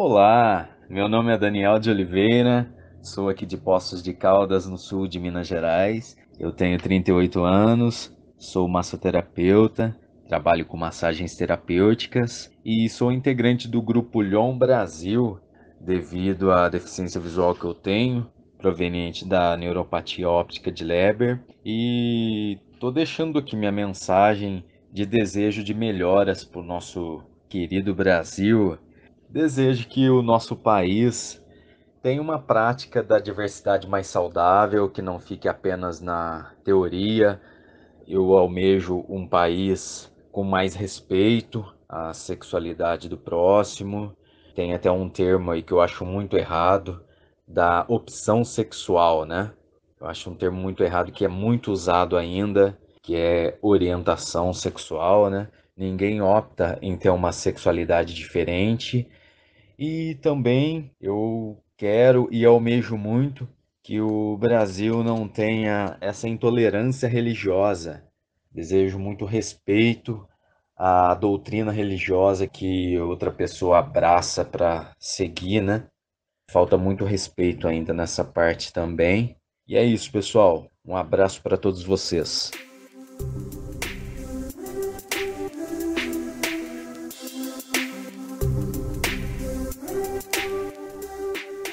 Olá, meu nome é Daniel de Oliveira, sou aqui de Poços de Caldas, no sul de Minas Gerais. Eu tenho 38 anos, sou massoterapeuta, trabalho com massagens terapêuticas e sou integrante do grupo Lyon Brasil, devido à deficiência visual que eu tenho, proveniente da neuropatia óptica de Leber. E estou deixando aqui minha mensagem de desejo de melhoras para o nosso querido Brasil. Desejo que o nosso país tenha uma prática da diversidade mais saudável, que não fique apenas na teoria. Eu almejo um país com mais respeito à sexualidade do próximo. Tem até um termo aí que eu acho muito errado, da opção sexual, né? Eu acho um termo muito errado que é muito usado ainda, que é orientação sexual, né? Ninguém opta em ter uma sexualidade diferente. E também eu quero e almejo muito que o Brasil não tenha essa intolerância religiosa. Desejo muito respeito à doutrina religiosa que outra pessoa abraça para seguir, né? Falta muito respeito ainda nessa parte também. E é isso, pessoal. Um abraço para todos vocês.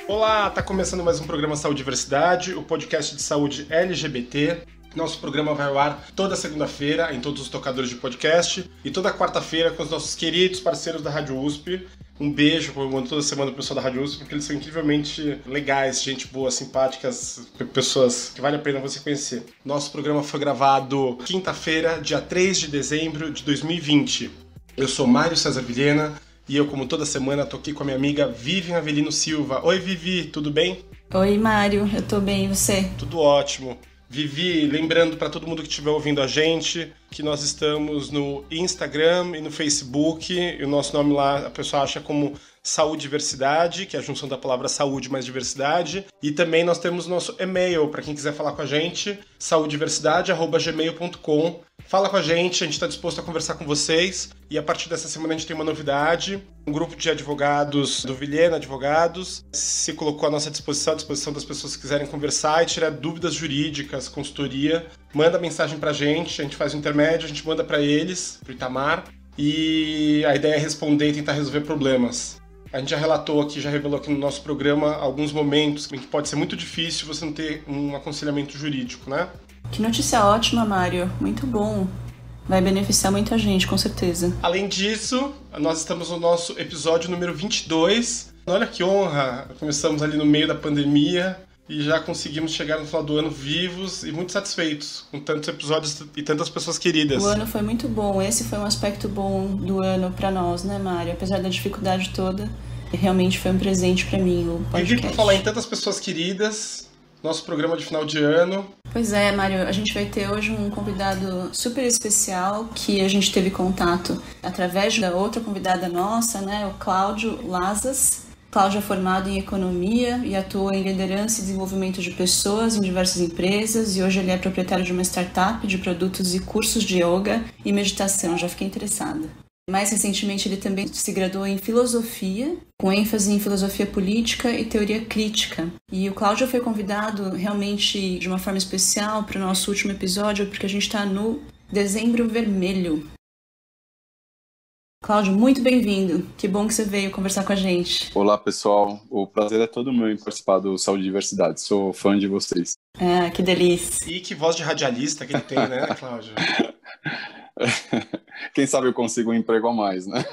Olá, tá começando mais um programa Saúde e Diversidade, o podcast de saúde LGBT. Nosso programa vai ao ar toda segunda-feira em todos os tocadores de podcast e toda quarta-feira com os nossos queridos parceiros da Rádio USP. Um beijo, eu mando toda semana pro pessoal da Rádio USP, porque eles são incrivelmente legais, gente boa, simpáticas, pessoas que vale a pena você conhecer. Nosso programa foi gravado quinta-feira, dia 3 de dezembro de 2020. Eu sou Mário César Vilhena e eu, como toda semana, tô aqui com a minha amiga Vivian Avelino Silva. Oi, Vivi, tudo bem? Oi, Mário, eu tô bem, e você? Tudo ótimo. Vivi, lembrando para todo mundo que estiver ouvindo a gente que nós estamos no Instagram e no Facebook, e o nosso nome lá a pessoa acha como Saúde e Diversidade, que é a junção da palavra saúde mais diversidade, e também nós temos nosso e-mail para quem quiser falar com a gente, saudediversidade@gmail.com. Fala com a gente está disposto a conversar com vocês, e a partir dessa semana a gente tem uma novidade. Um grupo de advogados do Vilhena Advogados se colocou à nossa disposição, à disposição das pessoas que quiserem conversar e tirar dúvidas jurídicas, consultoria. Manda mensagem pra gente, a gente faz o intermédio, a gente manda pra eles, pro Itamar, e a ideia é responder e tentar resolver problemas. A gente já relatou aqui, já revelou aqui no nosso programa alguns momentos em que pode ser muito difícil você não ter um aconselhamento jurídico, né? Que notícia ótima, Mário. Muito bom. Vai beneficiar muita gente, com certeza. Além disso, nós estamos no nosso episódio número 22. Olha que honra! Começamos ali no meio da pandemia e já conseguimos chegar no final do ano vivos e muito satisfeitos com tantos episódios e tantas pessoas queridas. O ano foi muito bom. Esse foi um aspecto bom do ano pra nós, né, Mário? Apesar da dificuldade toda, realmente foi um presente pra mim o podcast. E por falar em tantas pessoas queridas, nosso programa de final de ano. Pois é, Mário, a gente vai ter hoje um convidado super especial que a gente teve contato através da outra convidada nossa, né, o Cláudio Lazas. Cláudio é formado em economia e atua em liderança e desenvolvimento de pessoas em diversas empresas, e hoje ele é proprietário de uma startup de produtos e cursos de yoga e meditação. Já fiquei interessada. Mais recentemente, ele também se graduou em filosofia, com ênfase em filosofia política e teoria crítica. E o Cláudio foi convidado realmente de uma forma especial para o nosso último episódio, porque a gente está no Dezembro Vermelho. Cláudio, muito bem-vindo. Que bom que você veio conversar com a gente. Olá, pessoal. O prazer é todo meu em participar do Saúde e Diversidade. Sou fã de vocês. Ah, que delícia. E que voz de radialista que ele tem, né, Cláudio? Quem sabe eu consigo um emprego a mais, né?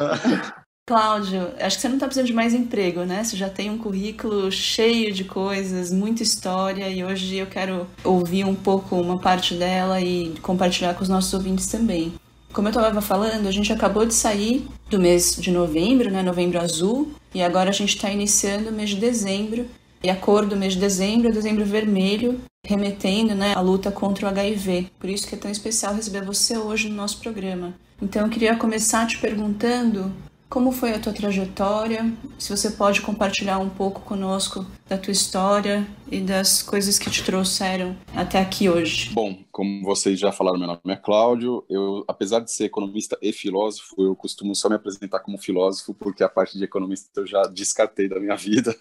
Cláudio, acho que você não está precisando de mais emprego, né? Você já tem um currículo cheio de coisas, muita história, e hoje eu quero ouvir um pouco, uma parte dela e compartilhar com os nossos ouvintes também. Como eu estava falando, a gente acabou de sair do mês de novembro, né? Novembro Azul, e agora a gente está iniciando o mês de dezembro, e a cor do mês de dezembro é o dezembro vermelho, remetendo, né, à luta contra o HIV. Por isso que é tão especial receber você hoje no nosso programa. Então eu queria começar te perguntando Como foi a tua trajetória? Se você pode compartilhar um pouco conosco da tua história e das coisas que te trouxeram até aqui hoje. Bom, como vocês já falaram, meu nome é Cláudio. Eu, apesar de ser economista e filósofo, eu costumo só me apresentar como filósofo, porque a parte de economista eu já descartei da minha vida.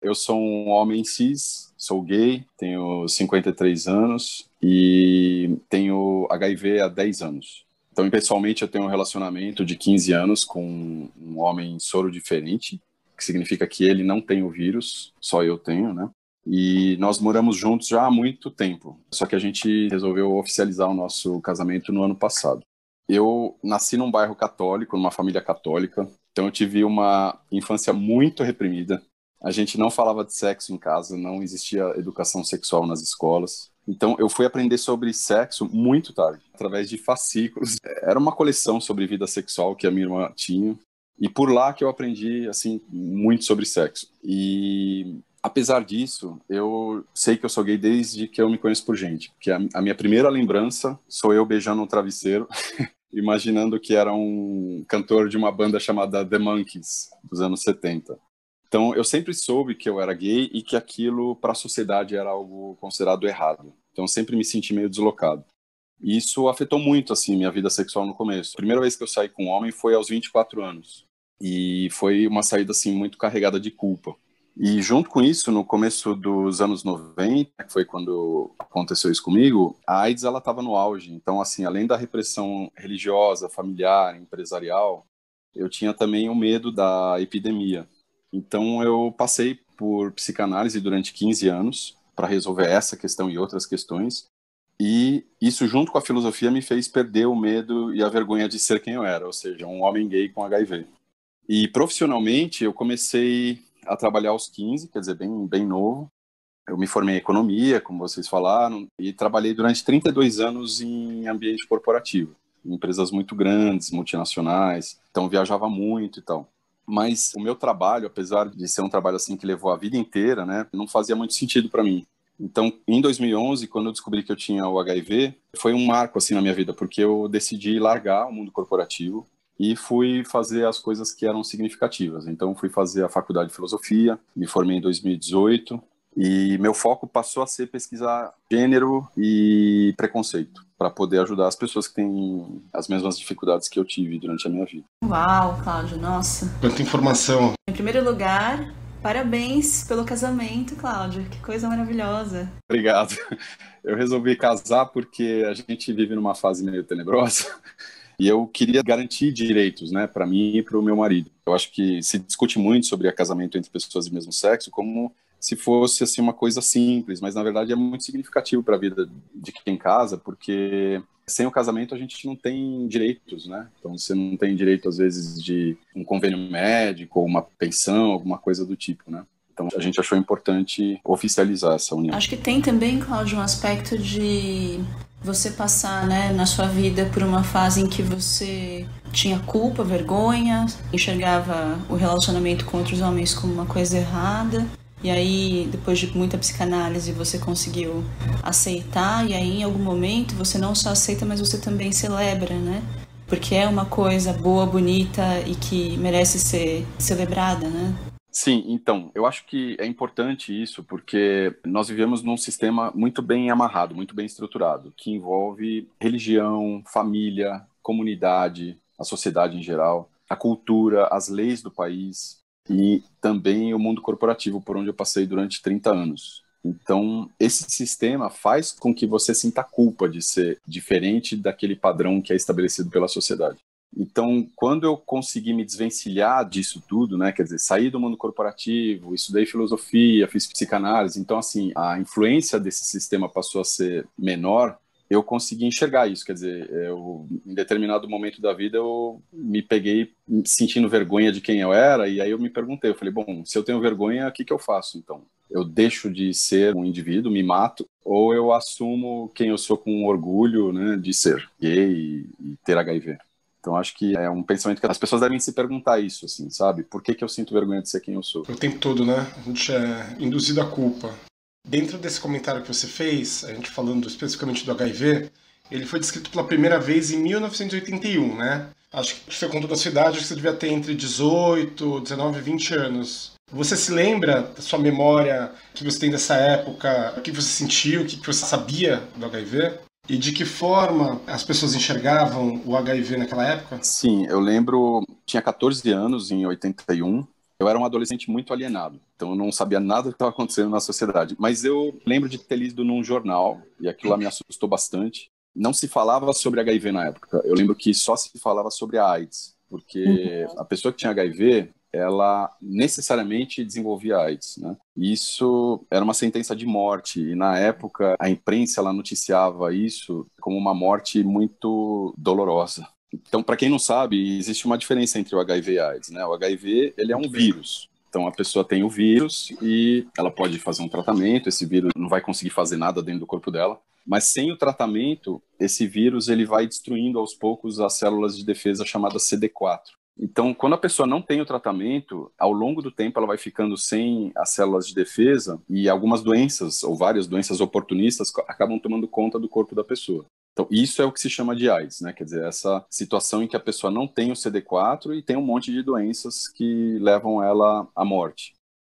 Eu sou um homem cis, sou gay, tenho 53 anos e tenho HIV há 10 anos. Então, pessoalmente, eu tenho um relacionamento de 15 anos com um homem soro diferente, que significa que ele não tem o vírus, só eu tenho, né? E nós moramos juntos já há muito tempo, só que a gente resolveu oficializar o nosso casamento no ano passado. Eu nasci num bairro católico, numa família católica, então eu tive uma infância muito reprimida. A gente não falava de sexo em casa, não existia educação sexual nas escolas. Então, eu fui aprender sobre sexo muito tarde, através de fascículos. Era uma coleção sobre vida sexual que a minha irmã tinha. E por lá que eu aprendi, assim, muito sobre sexo. E, apesar disso, eu sei que eu sou gay desde que eu me conheço por gente. Porque a minha primeira lembrança sou eu beijando um travesseiro, imaginando que era um cantor de uma banda chamada The Monkees, dos anos 70. Então, eu sempre soube que eu era gay e que aquilo, para a sociedade, era algo considerado errado. Então, eu sempre me senti meio deslocado. E isso afetou muito, assim, minha vida sexual no começo. A primeira vez que eu saí com um homem foi aos 24 anos. E foi uma saída, assim, muito carregada de culpa. E, junto com isso, no começo dos anos 90, que foi quando aconteceu isso comigo, a AIDS, ela estava no auge. Então, assim, além da repressão religiosa, familiar, empresarial, eu tinha também o medo da epidemia. Então, eu passei por psicanálise durante 15 anos para resolver essa questão e outras questões. E isso, junto com a filosofia, me fez perder o medo e a vergonha de ser quem eu era, ou seja, um homem gay com HIV. E profissionalmente, eu comecei a trabalhar aos 15, quer dizer, bem novo. Eu me formei em economia, como vocês falaram, e trabalhei durante 32 anos em ambiente corporativo, em empresas muito grandes, multinacionais. Então, viajava muito e tal. Mas o meu trabalho, apesar de ser um trabalho assim que levou a vida inteira, né, não fazia muito sentido para mim. Então, em 2011, quando eu descobri que eu tinha o HIV, foi um marco assim na minha vida, porque eu decidi largar o mundo corporativo e fui fazer as coisas que eram significativas. Então, fui fazer a faculdade de filosofia, me formei em 2018 e meu foco passou a ser pesquisar gênero e preconceito, para poder ajudar as pessoas que têm as mesmas dificuldades que eu tive durante a minha vida. Uau, Cláudio, nossa. Quanta informação. Em primeiro lugar, parabéns pelo casamento, Cláudio. Que coisa maravilhosa. Obrigado. Eu resolvi casar porque a gente vive numa fase meio tenebrosa e eu queria garantir direitos, né, para mim e para o meu marido. Eu acho que se discute muito sobre casamento entre pessoas do mesmo sexo como se fosse assim uma coisa simples, mas na verdade é muito significativo para a vida de quem casa, porque sem o casamento a gente não tem direitos, né? Então você não tem direito às vezes de um convênio médico ou uma pensão, alguma coisa do tipo, né? Então a gente achou importante oficializar essa união. Acho que tem também, Cláudio, um aspecto de você passar, né, na sua vida por uma fase em que você tinha culpa, vergonha, enxergava o relacionamento com outros homens como uma coisa errada. E aí, depois de muita psicanálise, você conseguiu aceitar. E aí, em algum momento, você não só aceita, mas você também celebra, né? Porque é uma coisa boa, bonita e que merece ser celebrada, né? Sim, então, eu acho que é importante isso, porque nós vivemos num sistema muito bem amarrado, muito bem estruturado, que envolve religião, família, comunidade, a sociedade em geral, a cultura, as leis do país e também o mundo corporativo, por onde eu passei durante 30 anos. Então, esse sistema faz com que você sinta culpa de ser diferente daquele padrão que é estabelecido pela sociedade. Então, quando eu consegui me desvencilhar disso tudo, né, quer dizer, sair do mundo corporativo, estudei filosofia, fiz psicanálise, então, assim, a influência desse sistema passou a ser menor, eu consegui enxergar isso, quer dizer, em determinado momento da vida eu me peguei sentindo vergonha de quem eu era, e aí eu me perguntei, eu falei, bom, se eu tenho vergonha, o que eu faço, então? Eu deixo de ser um indivíduo, me mato, ou eu assumo quem eu sou com orgulho, né, de ser gay e ter HIV? Então, acho que é um pensamento que as pessoas devem se perguntar isso, assim, sabe? Por que eu sinto vergonha de ser quem eu sou? O tempo todo, né? A gente é induzido à culpa. Dentro desse comentário que você fez, a gente falando especificamente do HIV, ele foi descrito pela primeira vez em 1981, né? Acho que você contou da sua idade, que você devia ter entre 18, 19 e 20 anos. Você se lembra da sua memória que você tem dessa época? O que você sentiu? O que você sabia do HIV? E de que forma as pessoas enxergavam o HIV naquela época? Sim, eu lembro, tinha 14 anos em 81. Eu era um adolescente muito alienado, então eu não sabia nada do que estava acontecendo na sociedade. Mas eu lembro de ter lido num jornal, e aquilo lá me assustou bastante. Não se falava sobre HIV na época. Eu lembro que só se falava sobre a AIDS, porque a pessoa que tinha HIV, ela necessariamente desenvolvia AIDS, né? E isso era uma sentença de morte, e na época a imprensa ela noticiava isso como uma morte muito dolorosa. Então, para quem não sabe, existe uma diferença entre o HIV e a AIDS, né? O HIV, ele é um vírus. Então, a pessoa tem o vírus e ela pode fazer um tratamento, esse vírus não vai conseguir fazer nada dentro do corpo dela, mas sem o tratamento, esse vírus ele vai destruindo aos poucos as células de defesa chamadas CD4. Então, quando a pessoa não tem o tratamento, ao longo do tempo ela vai ficando sem as células de defesa e algumas doenças, ou várias doenças oportunistas, acabam tomando conta do corpo da pessoa. Então, isso é o que se chama de AIDS, né? Quer dizer, essa situação em que a pessoa não tem o CD4 e tem um monte de doenças que levam ela à morte.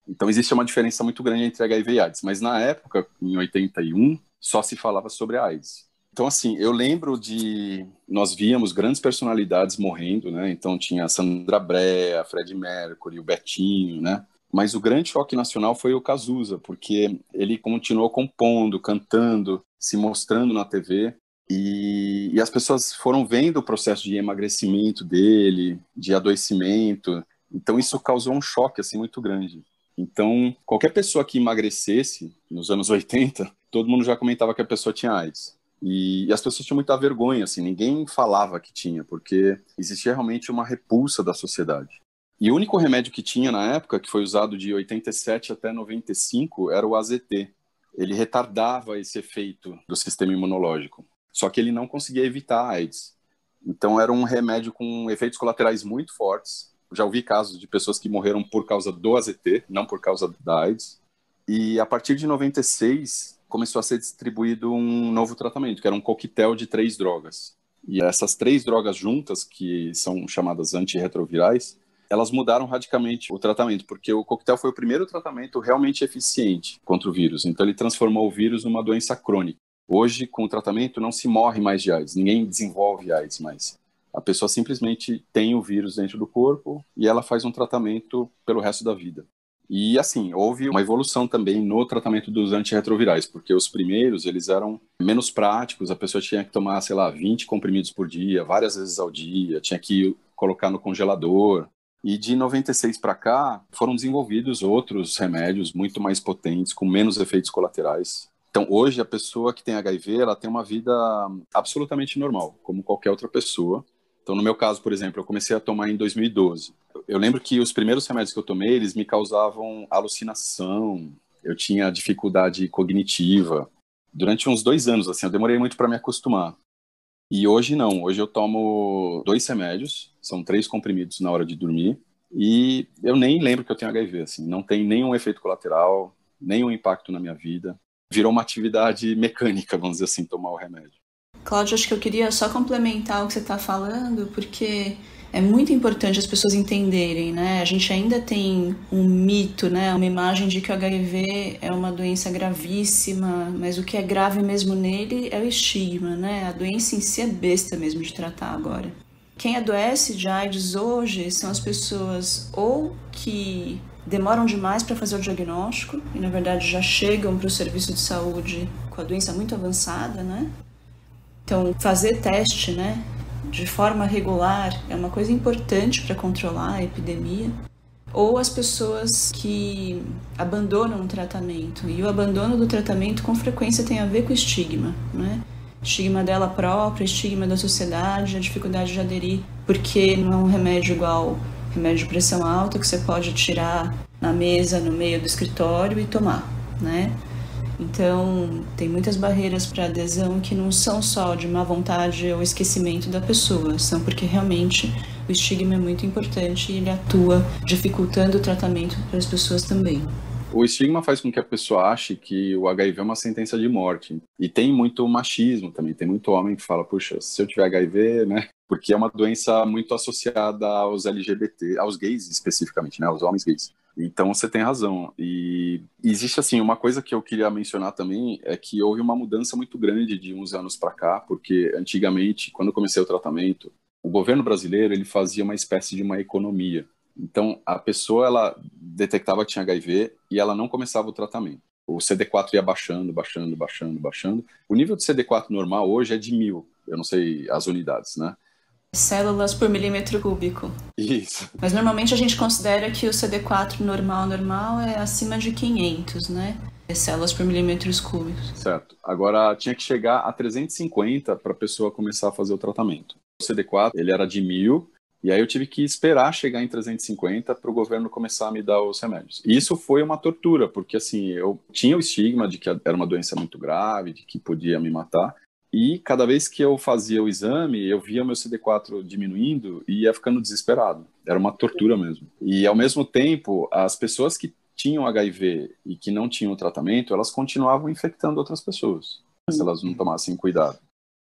Então, existe uma diferença muito grande entre HIV e AIDS. Mas, na época, em 81, só se falava sobre a AIDS. Então, assim, eu lembro de... Nós víamos grandes personalidades morrendo, né? Então, tinha a Sandra Brea, Freddie Mercury, o Betinho, né? Mas o grande choque nacional foi o Cazuza, porque ele continuou compondo, cantando, se mostrando na TV. E as pessoas foram vendo o processo de emagrecimento dele, de adoecimento. Então, isso causou um choque assim, muito grande. Então, qualquer pessoa que emagrecesse nos anos 80, todo mundo já comentava que a pessoa tinha AIDS. E as pessoas tinham muita vergonha, assim, ninguém falava que tinha, porque existia realmente uma repulsa da sociedade. E o único remédio que tinha na época, que foi usado de 87 até 95, era o AZT. Ele retardava esse efeito do sistema imunológico. Só que ele não conseguia evitar a AIDS. Então era um remédio com efeitos colaterais muito fortes. Já ouvi casos de pessoas que morreram por causa do AZT, não por causa da AIDS. E a partir de 96 começou a ser distribuído um novo tratamento, que era um coquetel de 3 drogas. E essas 3 drogas juntas, que são chamadas antirretrovirais, elas mudaram radicalmente o tratamento, porque o coquetel foi o primeiro tratamento realmente eficiente contra o vírus. Então ele transformou o vírus numa doença crônica. Hoje, com o tratamento, não se morre mais de AIDS, ninguém desenvolve AIDS mais. A pessoa simplesmente tem o vírus dentro do corpo e ela faz um tratamento pelo resto da vida. E, assim, houve uma evolução também no tratamento dos antirretrovirais, porque os primeiros, eles eram menos práticos, a pessoa tinha que tomar, 20 comprimidos por dia, várias vezes ao dia, tinha que colocar no congelador. E de 96 para cá, foram desenvolvidos outros remédios muito mais potentes, com menos efeitos colaterais. Então, hoje, a pessoa que tem HIV, ela tem uma vida absolutamente normal, como qualquer outra pessoa. Então, no meu caso, por exemplo, eu comecei a tomar em 2012. Eu lembro que os primeiros remédios que eu tomei, eles me causavam alucinação, eu tinha dificuldade cognitiva. Durante uns 2 anos, assim, eu demorei muito para me acostumar. E hoje não, hoje eu tomo 2 remédios, são 3 comprimidos na hora de dormir, e eu nem lembro que eu tenho HIV, assim, não tem nenhum efeito colateral, nenhum impacto na minha vida. Virou uma atividade mecânica, vamos dizer assim, tomar o remédio. Cláudio, acho que eu queria só complementar o que você está falando, porque é muito importante as pessoas entenderem, né? A gente ainda tem um mito, né? Uma imagem de que o HIV é uma doença gravíssima, mas o que é grave mesmo nele é o estigma, né? A doença em si é besta mesmo de tratar agora. Quem adoece de AIDS hoje são as pessoas ou que demoram demais para fazer o diagnóstico e, na verdade, já chegam para o serviço de saúde com a doença muito avançada, né? Então, fazer teste, né, de forma regular é uma coisa importante para controlar a epidemia. Ou as pessoas que abandonam o tratamento. E o abandono do tratamento, com frequência, tem a ver com estigma, né? Estigma dela própria, estigma da sociedade, a dificuldade de aderir, porque não é um remédio igual remédio de pressão alta que você pode tirar na mesa, no meio do escritório e tomar, né? Então, tem muitas barreiras para adesão que não são só de má vontade ou esquecimento da pessoa, são porque realmente o estigma é muito importante e ele atua dificultando o tratamento para as pessoas também. O estigma faz com que a pessoa ache que o HIV é uma sentença de morte. E tem muito machismo também, tem muito homem que fala, puxa, se eu tiver HIV, né, porque é uma doença muito associada aos LGBT, aos gays especificamente, né, aos homens gays. Então você tem razão. E existe assim uma coisa que eu queria mencionar também é que houve uma mudança muito grande de uns anos para cá, porque antigamente, quando eu comecei o tratamento, o governo brasileiro ele fazia uma espécie de uma economia. Então a pessoa ela detectava que tinha HIV e ela não começava o tratamento. O CD4 ia baixando, baixando, baixando, baixando. O nível de CD4 normal hoje é de 1.000. Eu não sei as unidades, né? Células por milímetro cúbico. Isso. Mas normalmente a gente considera que o CD4 normal é acima de 500, né? Células por milímetros cúbicos. Certo. Agora tinha que chegar a 350 para a pessoa começar a fazer o tratamento. O CD4 ele era de 1.000 e aí eu tive que esperar chegar em 350 para o governo começar a me dar os remédios. E isso foi uma tortura, porque assim, eu tinha o estigma de que era uma doença muito grave, de que podia me matar. E cada vez que eu fazia o exame, eu via meu CD4 diminuindo e ia ficando desesperado. Era uma tortura mesmo. E ao mesmo tempo, as pessoas que tinham HIV e que não tinham tratamento, elas continuavam infectando outras pessoas, se elas não tomassem cuidado.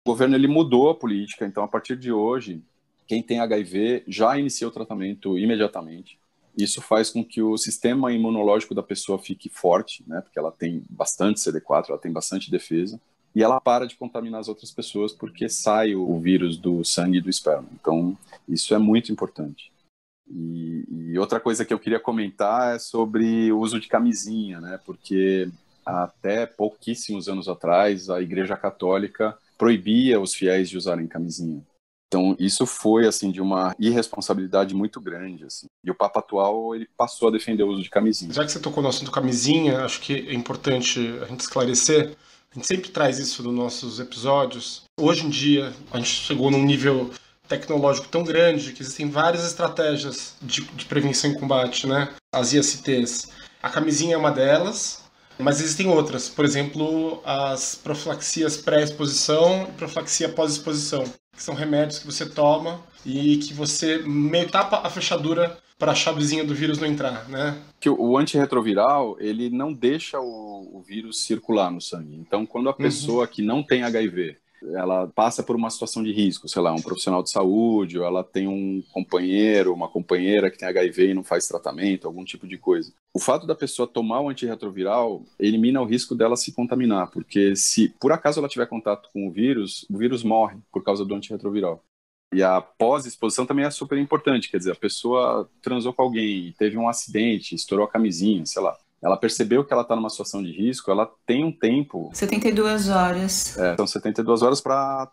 O governo ele mudou a política, então a partir de hoje, quem tem HIV já inicia o tratamento imediatamente. Isso faz com que o sistema imunológico da pessoa fique forte, né? Porque ela tem bastante CD4, ela tem bastante defesa. E ela para de contaminar as outras pessoas porque sai o vírus do sangue e do esperma. Então, isso é muito importante. E outra coisa que eu queria comentar é sobre o uso de camisinha, né? Porque até pouquíssimos anos atrás, a Igreja Católica proibia os fiéis de usarem camisinha. Então, isso foi, assim, de uma irresponsabilidade muito grande, assim. E o Papa atual, ele passou a defender o uso de camisinha. Já que você tocou no assunto camisinha, acho que é importante a gente esclarecer. A gente sempre traz isso nos nossos episódios. Hoje em dia, a gente chegou num nível tecnológico tão grande que existem várias estratégias de prevenção e combate, né? As ISTs. A camisinha é uma delas, mas existem outras. Por exemplo, as profilaxias pré-exposição e profilaxia pós-exposição, que são remédios que você toma e que você meio tapa a fechadura para a chavezinha do vírus não entrar, né? Que o antirretroviral, ele não deixa o vírus circular no sangue. Então, quando a pessoa que não tem HIV, ela passa por uma situação de risco, sei lá, um profissional de saúde, ou ela tem um companheiro, uma companheira que tem HIV e não faz tratamento, algum tipo de coisa. O fato da pessoa tomar o antirretroviral elimina o risco dela se contaminar, porque se por acaso ela tiver contato com o vírus morre por causa do antirretroviral. E a pós-exposição também é super importante, quer dizer, a pessoa transou com alguém, teve um acidente, estourou a camisinha, sei lá. Ela percebeu que ela está numa situação de risco, ela tem um tempo... 72 horas. São 72 horas para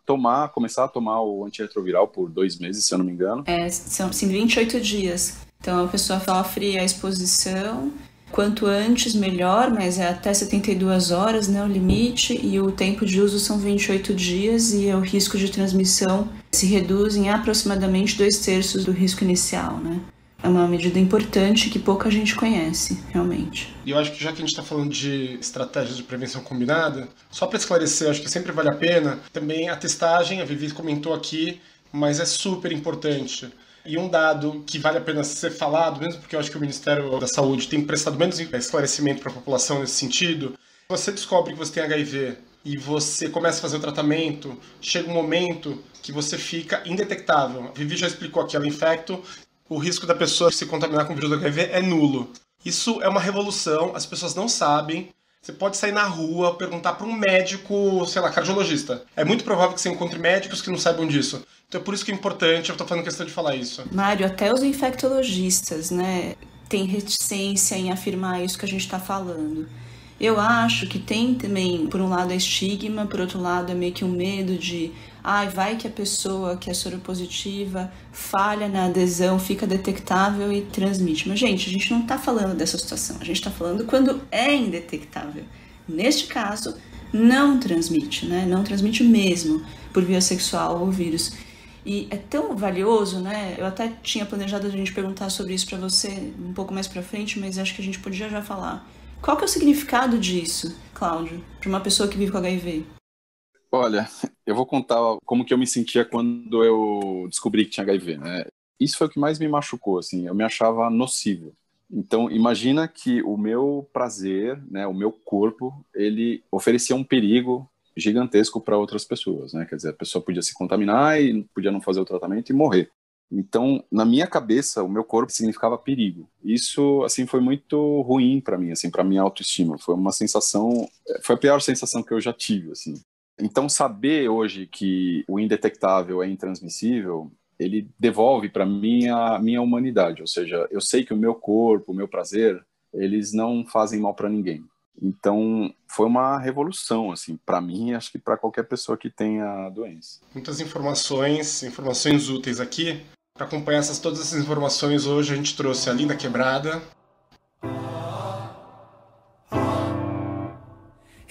começar a tomar o antirretroviral por 2 meses, se eu não me engano. São assim, 28 dias. Então a pessoa sofre a exposição, quanto antes melhor, mas é até 72 horas, né, o limite, e o tempo de uso são 28 dias e o risco de transmissão se reduz em aproximadamente 2/3 do risco inicial, né? É uma medida importante que pouca gente conhece, realmente. E eu acho que já que a gente está falando de estratégias de prevenção combinada, só para esclarecer, acho que sempre vale a pena, também a testagem, a Vivi comentou aqui, mas é super importante. E um dado que vale a pena ser falado, mesmo porque eu acho que o Ministério da Saúde tem prestado menos esclarecimento para a população nesse sentido, você descobre que você tem HIV e você começa a fazer o tratamento, chega um momento que você fica indetectável. A Vivi já explicou aqui, ela infecta, o risco da pessoa se contaminar com o vírus do HIV é nulo. Isso é uma revolução, as pessoas não sabem. Você pode sair na rua, perguntar para um médico, sei lá, cardiologista. É muito provável que você encontre médicos que não saibam disso. Então é por isso que é importante, eu estou fazendo questão de falar isso. Mário, até os infectologistas, né, têm reticência em afirmar isso que a gente está falando. Eu acho que tem também, por um lado, é estigma, por outro lado, é meio que um medo de vai que a pessoa que é soropositiva falha na adesão, fica detectável e transmite. Mas, gente, a gente não está falando dessa situação. A gente está falando quando é indetectável. Neste caso, não transmite, né? Não transmite mesmo por via sexual o vírus. E é tão valioso, né? Eu até tinha planejado a gente perguntar sobre isso para você um pouco mais para frente, mas acho que a gente podia já falar. Qual que é o significado disso, Cláudio, para uma pessoa que vive com HIV? Olha, eu vou contar como que eu me sentia quando eu descobri que tinha HIV, né? Isso foi o que mais me machucou, assim, eu me achava nocivo. Então, imagina que o meu prazer, né, o meu corpo, ele oferecia um perigo gigantesco para outras pessoas, né? Quer dizer, a pessoa podia se contaminar e podia não fazer o tratamento e morrer. Então, na minha cabeça, o meu corpo significava perigo. Isso, assim, foi muito ruim para mim, assim, para minha autoestima. Foi uma sensação, foi a pior sensação que eu já tive, assim. Então, saber hoje que o indetectável é intransmissível, ele devolve para mim a minha humanidade. Ou seja, eu sei que o meu corpo, o meu prazer, eles não fazem mal para ninguém. Então, foi uma revolução, assim, para mim e acho que para qualquer pessoa que tenha a doença. Muitas informações úteis aqui. Para acompanhar todas essas informações, hoje a gente trouxe a Linda Quebrada.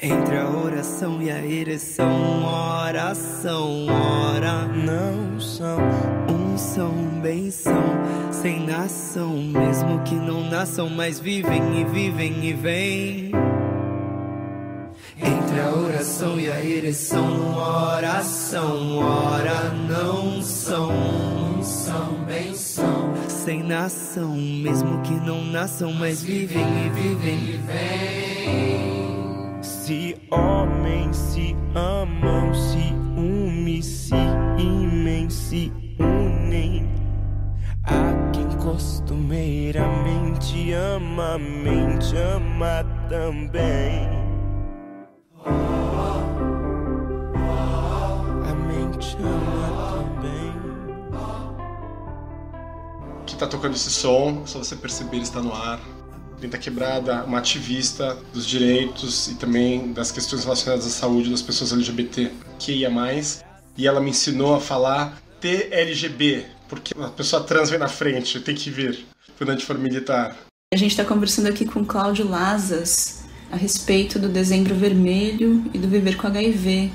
Entre a oração e a ereção, oração, ora não são, são, bem são, sem nação, mesmo que não nasçam, mas vivem e vêm. Entre a oração e a ereção, oração, ora não são, bem são, sem nação, mesmo que não nasçam, mas vivem e vêm. Se homens se amam, se unem, se imem, se unem. Há quem costumeiramente ama, a mente ama também. A mente ama também. Que tá tocando esse som, só você perceber, ele está no ar. Linda Quebrada, uma ativista dos direitos e também das questões relacionadas à saúde das pessoas LGBTQIA+. E ela me ensinou a falar TLGB, porque a pessoa trans vem na frente, tem que vir quando a gente for militar. A gente está conversando aqui com Cláudio Lazas a respeito do Dezembro Vermelho e do Viver com HIV.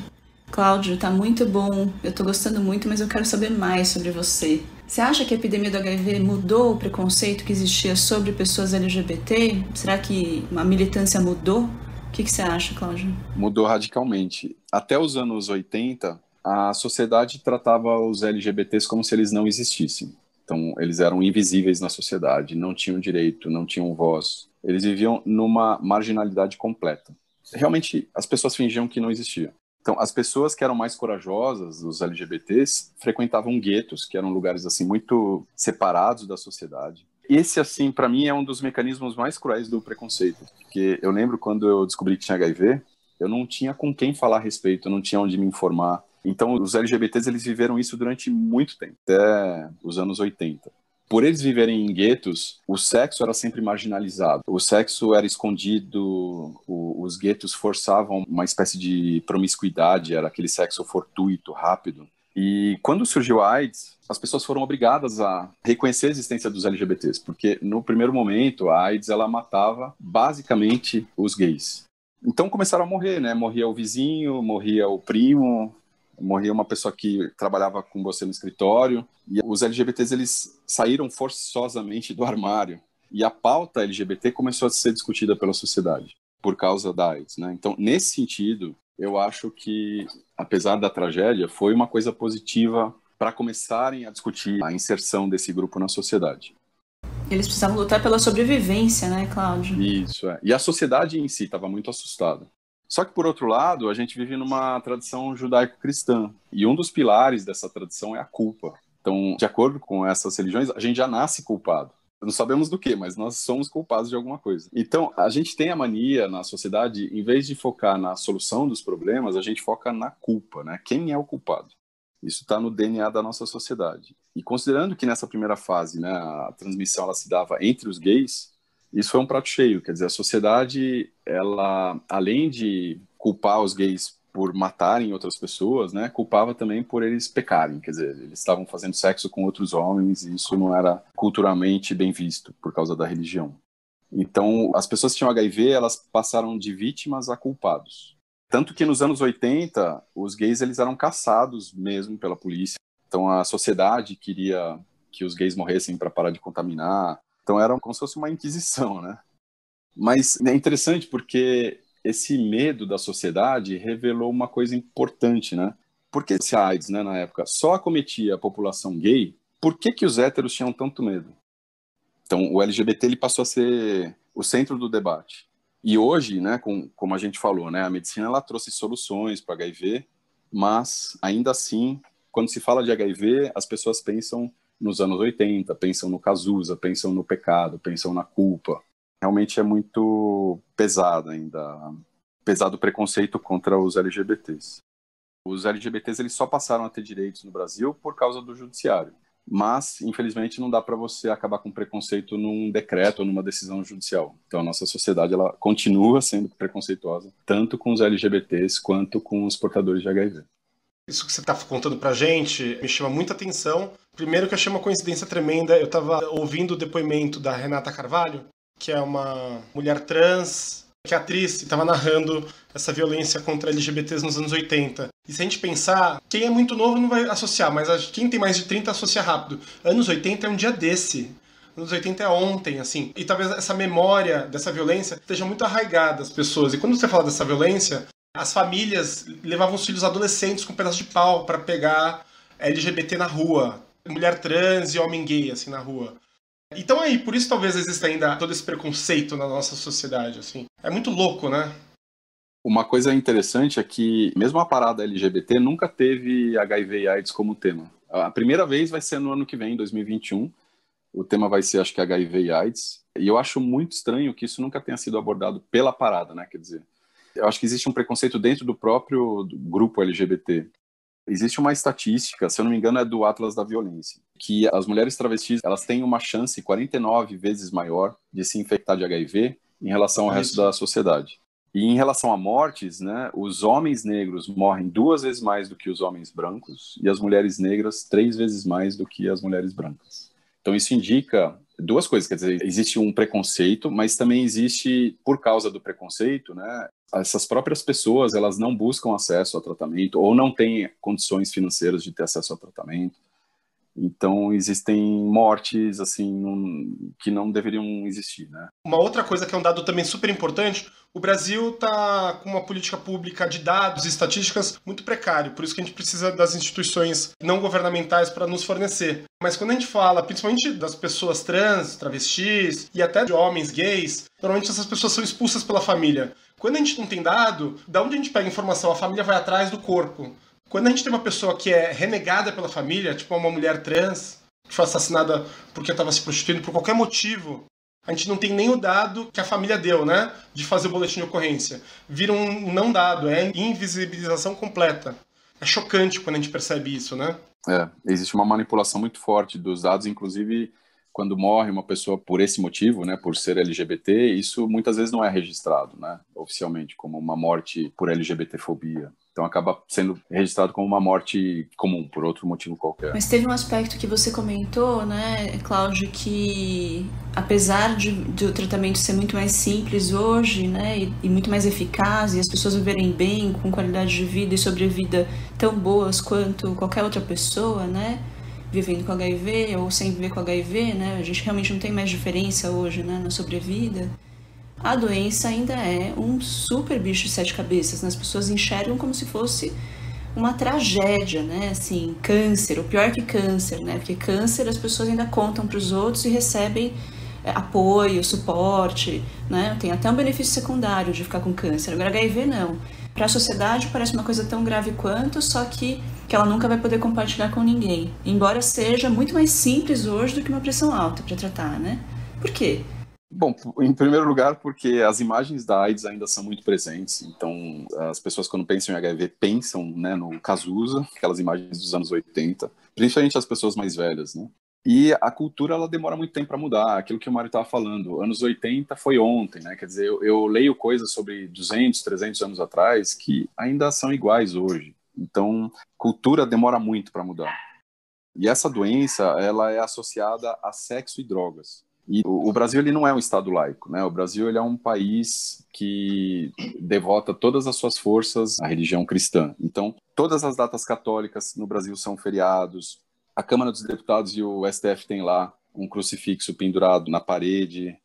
Cláudio, tá muito bom, eu tô gostando muito, mas eu quero saber mais sobre você. Você acha que a epidemia do HIV mudou o preconceito que existia sobre pessoas LGBT? Será que a militância mudou? O que você acha, Cláudio? Mudou radicalmente. Até os anos 80, a sociedade tratava os LGBTs como se eles não existissem. Então, eles eram invisíveis na sociedade, não tinham direito, não tinham voz. Eles viviam numa marginalidade completa. Realmente, as pessoas fingiam que não existiam. Então, as pessoas que eram mais corajosas, os LGBTs, frequentavam guetos, que eram lugares assim muito separados da sociedade. Esse, assim, para mim, é um dos mecanismos mais cruéis do preconceito. Porque eu lembro quando eu descobri que tinha HIV, eu não tinha com quem falar a respeito, eu não tinha onde me informar. Então, os LGBTs, eles viveram isso durante muito tempo, até os anos 80. Por eles viverem em guetos, o sexo era sempre marginalizado. O sexo era escondido, os guetos forçavam uma espécie de promiscuidade, era aquele sexo fortuito, rápido. E quando surgiu a AIDS, as pessoas foram obrigadas a reconhecer a existência dos LGBTs, porque no primeiro momento a AIDS ela matava basicamente os gays. Então começaram a morrer, né? Morria o vizinho, morria o primo, morria uma pessoa que trabalhava com você no escritório. E os LGBTs, eles saíram forçosamente do armário. E a pauta LGBT começou a ser discutida pela sociedade por causa da AIDS, né? Então, nesse sentido, eu acho que, apesar da tragédia, foi uma coisa positiva para começarem a discutir a inserção desse grupo na sociedade. Eles precisavam lutar pela sobrevivência, né, Cláudio? Isso, é. E a sociedade em si estava muito assustada. Só que, por outro lado, a gente vive numa tradição judaico-cristã. E um dos pilares dessa tradição é a culpa. Então, de acordo com essas religiões, a gente já nasce culpado. Não sabemos do que, mas nós somos culpados de alguma coisa. Então, a gente tem a mania na sociedade, em vez de focar na solução dos problemas, a gente foca na culpa, né? Quem é o culpado? Isso está no DNA da nossa sociedade. E considerando que nessa primeira fase, né, a transmissão ela se dava entre os gays, isso foi um prato cheio. Quer dizer, a sociedade, ela, além de culpar os gays por matarem outras pessoas, né, culpava também por eles pecarem. Quer dizer, eles estavam fazendo sexo com outros homens e isso não era culturalmente bem visto por causa da religião. Então, as pessoas que tinham HIV, elas passaram de vítimas a culpados. Tanto que nos anos 80, os gays eles eram caçados mesmo pela polícia. Então, a sociedade queria que os gays morressem para parar de contaminar. Então, era como se fosse uma inquisição, né? Mas é interessante porque esse medo da sociedade revelou uma coisa importante, né? Porque se a AIDS, né, na época, só acometia a população gay, por que os héteros tinham tanto medo? Então, o LGBT ele passou a ser o centro do debate. E hoje, né, como a gente falou, né, a medicina ela trouxe soluções para HIV, mas ainda assim, quando se fala de HIV, as pessoas pensam nos anos 80, pensam no Cazuza, pensam no pecado, pensam na culpa. Realmente é muito pesado ainda, pesado o preconceito contra os LGBTs. Os LGBTs eles só passaram a ter direitos no Brasil por causa do judiciário. Mas, infelizmente, não dá para você acabar com preconceito num decreto ou numa decisão judicial. Então, a nossa sociedade ela continua sendo preconceituosa, tanto com os LGBTs quanto com os portadores de HIV. Isso que você está contando pra gente me chama muita atenção. Primeiro que eu achei uma coincidência tremenda. Eu estava ouvindo o depoimento da Renata Carvalho, que é uma mulher trans, que é atriz, e estava narrando essa violência contra LGBTs nos anos 80. E se a gente pensar, quem é muito novo não vai associar, mas quem tem mais de 30 associa rápido. Anos 80 é um dia desse. Anos 80 é ontem, assim. E talvez essa memória dessa violência esteja muito arraigada às pessoas. E quando você fala dessa violência, as famílias levavam os filhos adolescentes com um pedaço de pau para pegar LGBT na rua. Mulher trans e homem gay, assim, na rua. Então aí, por isso talvez exista ainda todo esse preconceito na nossa sociedade, assim. É muito louco, né? Uma coisa interessante é que mesmo a parada LGBT nunca teve HIV e AIDS como tema. A primeira vez vai ser no ano que vem, em 2021. O tema vai ser, acho que, HIV e AIDS. E eu acho muito estranho que isso nunca tenha sido abordado pela parada, né? Quer dizer, eu acho que existe um preconceito dentro do próprio grupo LGBT. Existe uma estatística, se eu não me engano, é do Atlas da Violência, que as mulheres travestis elas têm uma chance 49 vezes maior de se infectar de HIV em relação ao resto da sociedade. E em relação a mortes, né, os homens negros morrem 2 vezes mais do que os homens brancos e as mulheres negras 3 vezes mais do que as mulheres brancas. Então isso indica 2 coisas, quer dizer, existe um preconceito, mas também existe, por causa do preconceito, né, essas próprias pessoas elas não buscam acesso ao tratamento ou não têm condições financeiras de ter acesso ao tratamento. Então, existem mortes, assim, que não deveriam existir, né? Uma outra coisa que é um dado também super importante, o Brasil está com uma política pública de dados e estatísticas muito precário, por isso que a gente precisa das instituições não governamentais para nos fornecer. Mas quando a gente fala, principalmente das pessoas trans, travestis e até de homens gays, normalmente essas pessoas são expulsas pela família. Quando a gente não tem dado, da onde a gente pega informação? A família vai atrás do corpo. Quando a gente tem uma pessoa que é renegada pela família, tipo uma mulher trans, que foi assassinada porque estava se prostituindo por qualquer motivo, a gente não tem nem o dado que a família deu, né? De fazer o boletim de ocorrência. Vira um não dado, é invisibilização completa. É chocante quando a gente percebe isso, né? Existe uma manipulação muito forte dos dados, inclusive quando morre uma pessoa por esse motivo, né, por ser LGBT, isso muitas vezes não é registrado, né, oficialmente, como uma morte por LGBTfobia. Então acaba sendo registrado como uma morte comum, por outro motivo qualquer. Mas teve um aspecto que você comentou, né, Cláudio, que apesar do tratamento ser muito mais simples hoje, né, e muito mais eficaz, e as pessoas viverem bem, com qualidade de vida e sobrevida tão boas quanto qualquer outra pessoa, né, vivendo com HIV ou sem viver com HIV, né, a gente realmente não tem mais diferença hoje, né, na sobrevida. A doença ainda é um super bicho de 7 cabeças, né? As pessoas enxergam como se fosse uma tragédia, né? Assim, câncer, ou pior que câncer, né? Porque câncer as pessoas ainda contam para os outros e recebem apoio, suporte, né? Tem até um benefício secundário de ficar com câncer. Agora HIV não. Para a sociedade parece uma coisa tão grave quanto, só que ela nunca vai poder compartilhar com ninguém. Embora seja muito mais simples hoje do que uma pressão alta para tratar, né? Por quê? Bom, em primeiro lugar, porque as imagens da AIDS ainda são muito presentes. Então, as pessoas, quando pensam em HIV, pensam, né, no Cazuza, aquelas imagens dos anos 80, principalmente as pessoas mais velhas, né? E a cultura, ela demora muito tempo para mudar. Aquilo que o Mário estava falando, anos 80 foi ontem, né? Quer dizer, eu leio coisas sobre 200, 300 anos atrás que ainda são iguais hoje. Então, cultura demora muito para mudar. E essa doença, ela é associada a sexo e drogas. E o Brasil ele não é um estado laico, né? O Brasil ele é um país que devota todas as suas forças à religião cristã. Então, todas as datas católicas no Brasil são feriados. A Câmara dos Deputados e o STF tem lá um crucifixo pendurado na parede.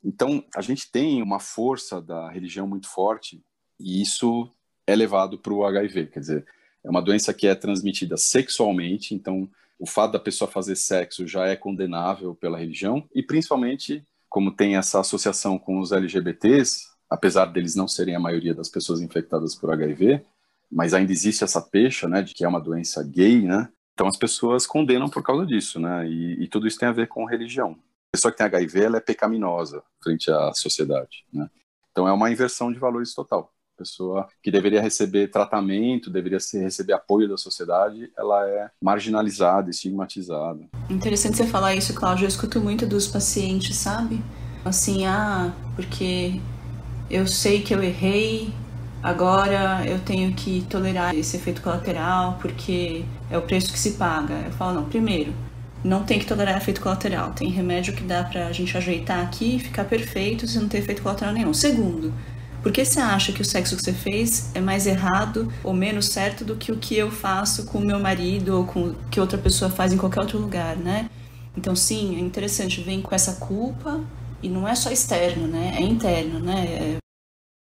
Então, a gente tem uma força da religião muito forte e isso é levado para o HIV. Quer dizer, é uma doença que é transmitida sexualmente, então o fato da pessoa fazer sexo já é condenável pela religião e, principalmente, como tem essa associação com os LGBTs, apesar deles não serem a maioria das pessoas infectadas por HIV, mas ainda existe essa pecha, né, de que é uma doença gay, né? Então as pessoas condenam por causa disso, né? E tudo isso tem a ver com religião. A pessoa que tem HIV, ela é pecaminosa frente à sociedade, né? Então é uma inversão de valores total. A pessoa que deveria receber tratamento, deveria receber apoio da sociedade, ela é marginalizada, estigmatizada. Interessante você falar isso, Cláudio. Eu escuto muito dos pacientes, sabe? Assim, porque eu sei que eu errei, agora eu tenho que tolerar esse efeito colateral porque é o preço que se paga. Eu falo, não, primeiro, não tem que tolerar efeito colateral. Tem remédio que dá pra gente ajeitar aqui e ficar perfeito se não ter efeito colateral nenhum. Segundo, por que você acha que o sexo que você fez é mais errado ou menos certo do que o que eu faço com o meu marido ou com o que outra pessoa faz em qualquer outro lugar, né? Então, sim, é interessante, vem com essa culpa e não é só externo, né? É interno, né?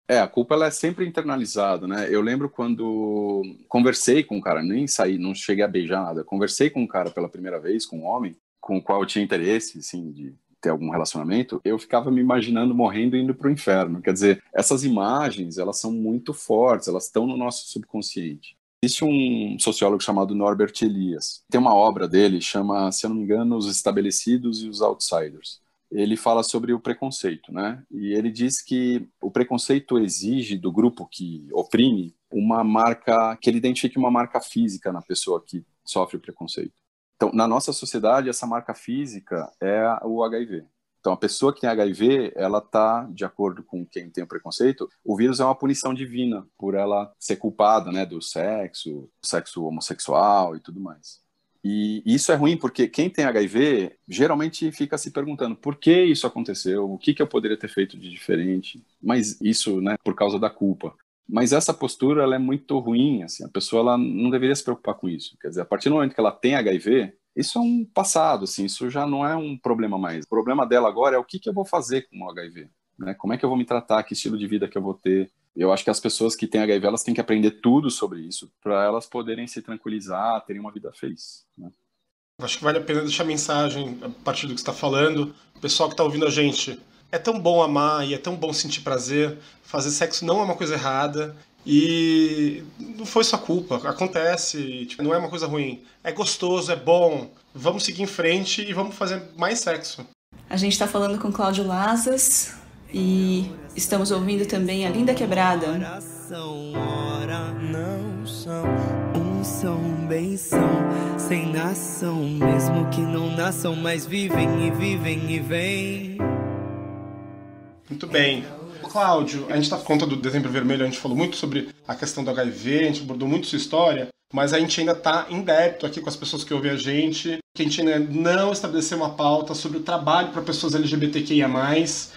A culpa ela é sempre internalizada, né? Eu lembro quando conversei com um cara, nem saí, não cheguei a beijar nada, conversei com um cara pela primeira vez, com um homem, com o qual eu tinha interesse, assim, de ter algum relacionamento, eu ficava me imaginando morrendo e indo para o inferno. Quer dizer, essas imagens, elas são muito fortes, elas estão no nosso subconsciente. Existe um sociólogo chamado Norbert Elias. Tem uma obra dele, chama, se eu não me engano, Os Estabelecidos e os Outsiders. Ele fala sobre o preconceito, né? E ele diz que o preconceito exige do grupo que oprime uma marca, que ele identifique uma marca física na pessoa que sofre o preconceito. Então, na nossa sociedade, essa marca física é o HIV. Então, a pessoa que tem HIV, ela está, de acordo com quem tem o preconceito, o vírus é uma punição divina por ela ser culpada, né, do sexo homossexual e tudo mais. E isso é ruim porque quem tem HIV geralmente fica se perguntando por que isso aconteceu, o que eu poderia ter feito de diferente, mas isso, né, por causa da culpa. Mas essa postura, ela é muito ruim, assim, a pessoa ela não deveria se preocupar com isso. Quer dizer, a partir do momento que ela tem HIV, isso é um passado, assim, isso já não é um problema mais. O problema dela agora é o que eu vou fazer com o HIV, né? Como é que eu vou me tratar, que estilo de vida que eu vou ter. Eu acho que as pessoas que têm HIV, elas têm que aprender tudo sobre isso, para elas poderem se tranquilizar, terem uma vida feliz, né? Acho que vale a pena deixar mensagem a partir do que você está falando. O pessoal que está ouvindo a gente, é tão bom amar e é tão bom sentir prazer. Fazer sexo não é uma coisa errada e não foi sua culpa. Acontece, tipo, não é uma coisa ruim. É gostoso, é bom. Vamos seguir em frente e vamos fazer mais sexo. A gente está falando com Cláudio Lazas e estamos ouvindo também a Linda Quebrada. Não são, são bem são, sem nação, mesmo que não nasçam, mas vivem e vêm. Muito bem. Cláudio, a gente está por conta do Dezembro Vermelho, a gente falou muito sobre a questão do HIV, a gente abordou muito sua história, mas a gente ainda está em débito aqui com as pessoas que ouvem a gente, que a gente ainda não estabeleceu uma pauta sobre o trabalho para pessoas LGBTQIA+, mas